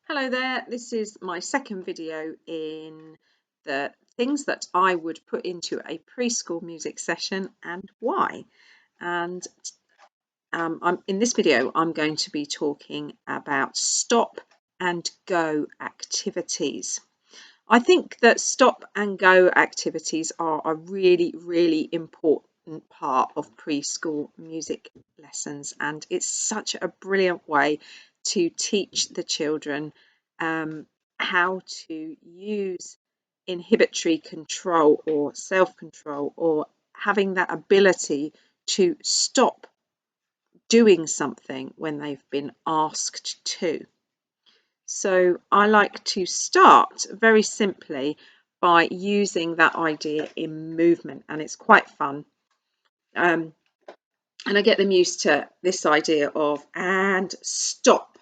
Hello there, this is my second video in the things that I would put into a preschool music session and why. And in this video, I'm going to be talking about stop and go activities. I think that stop and go activities are a really important part of preschool music lessons, and it's such a brilliant way to teach the children how to use inhibitory control or self-control, or having that ability to stop doing something when they've been asked to. So I like to start very simply by using that idea in movement, and it's quite fun. And I get them used to this idea of and stop.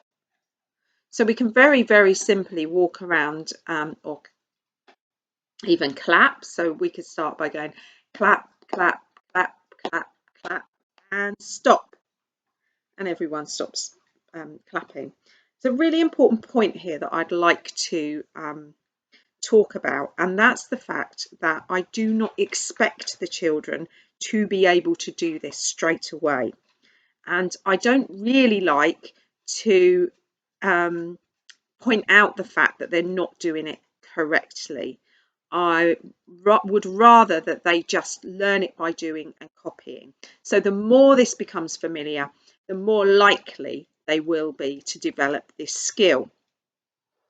So we can very simply walk around or even clap. So we could start by going clap, clap, clap, clap, clap, and stop. And everyone stops clapping. It's a really important point here that I'd like to talk about, and that's the fact that I do not expect the children to be able to do this straight away, and I don't really like to point out the fact that they're not doing it correctly. I would rather that they just learn it by doing and copying. So the more this becomes familiar, the more likely they will be to develop this skill.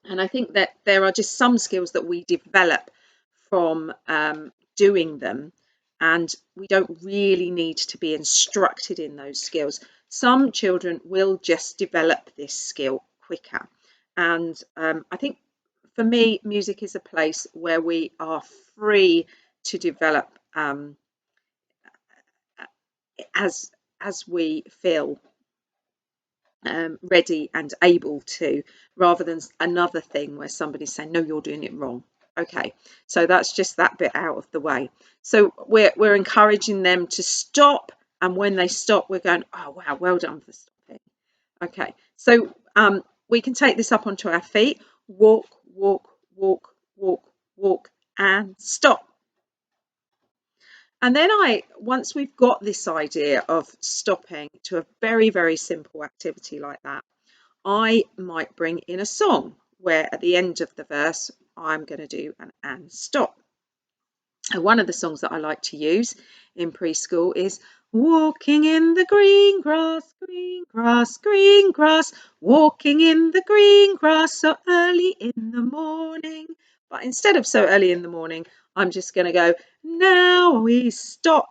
And I think that there are just some skills that we develop from doing them, and we don't really need to be instructed in those skills. Some children will just develop this skill quicker. And I think for me, music is a place where we are free to develop as we feel ready and able to, rather than another thing where somebody's saying, no, you're doing it wrong. Okay, so that's just that bit out of the way. So we're encouraging them to stop, and when they stop, we're going, oh wow, well done for stopping. Okay, so we can take this up onto our feet. Walk, walk, walk, walk, walk, and stop. And then once we've got this idea of stopping to a very simple activity like that, I might bring in a song where at the end of the verse, I'm going to do an and stop. And one of the songs that I like to use in preschool is walking in the green grass, green grass, green grass, walking in the green grass so early in the morning. But instead of so early in the morning, I'm just going to go, now we stop.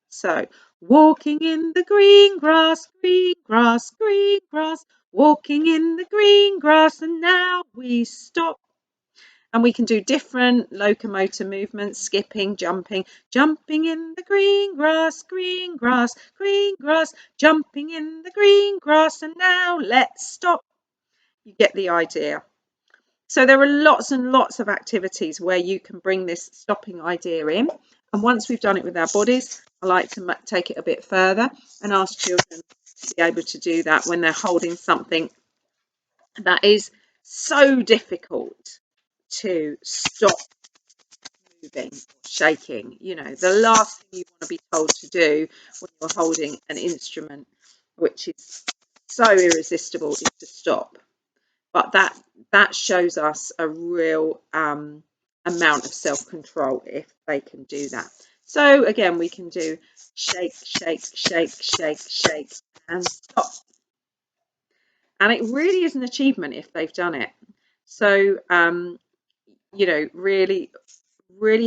So, walking in the green grass, green grass, green grass, walking in the green grass, and now we stop. And we can do different locomotor movements, skipping, jumping, jumping in the green grass, green grass, green grass, jumping in the green grass, and now let's stop. You get the idea. So there are lots and lots of activities where you can bring this stopping idea in. And once we've done it with our bodies, I like to take it a bit further and ask children to be able to do that when they're holding something that is so difficult to stop moving or shaking. You know, the last thing you want to be told to do when you're holding an instrument, which is so irresistible, is to stop. But that shows us a real amount of self-control if they can do that. So again, we can do shake, shake, shake, shake, shake, and stop. And it really is an achievement if they've done it. So you know, really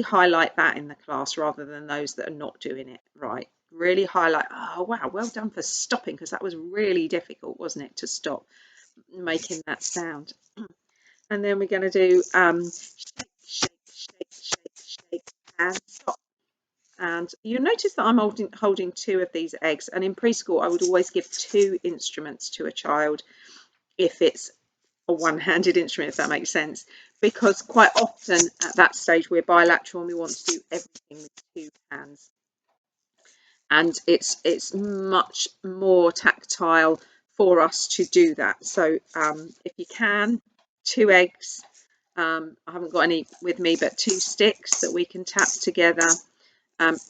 highlight that in the class rather than those that are not doing it right. Really highlight, oh wow, well done for stopping, because that was really difficult, wasn't it, to stop making that sound. And then we're going to do shake, shake, shake, shake, shake, and stop. And you'll notice that I'm holding two of these eggs. And in preschool, I would always give two instruments to a child if it's a one-handed instrument, if that makes sense. Because quite often at that stage, we're bilateral and we want to do everything with two hands. And it's much more tactile for us to do that. So if you can, 2 eggs. I haven't got any with me, but 2 sticks that we can tap together.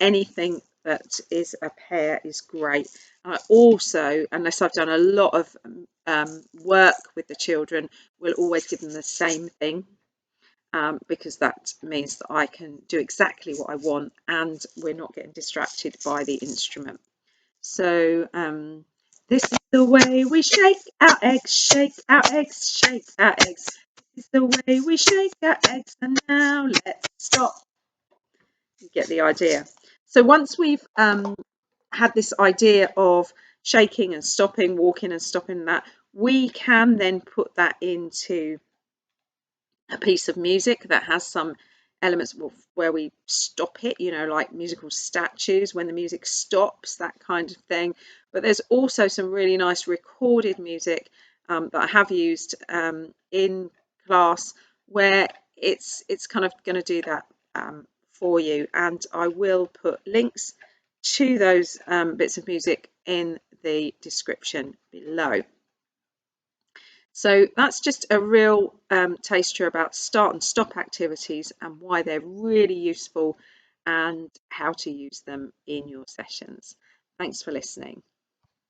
Anything that is a pair is great. I also, unless I've done a lot of work with the children, will always give them the same thing, because that means that I can do exactly what I want and we're not getting distracted by the instrument. So this is the way we shake our eggs, shake our eggs, shake our eggs. This is the way we shake our eggs, and now let's stop. You get the idea. So once we've had this idea of shaking and stopping, walking and stopping that, we can then put that into a piece of music that has some elements where we stop it, like musical statues, when the music stops, that kind of thing. But there's also some really nice recorded music that I have used in class, where it's kind of going to do that for you, and I will put links to those bits of music in the description below. So that's just a real taster about start and stop activities and why they're really useful and how to use them in your sessions. Thanks for listening.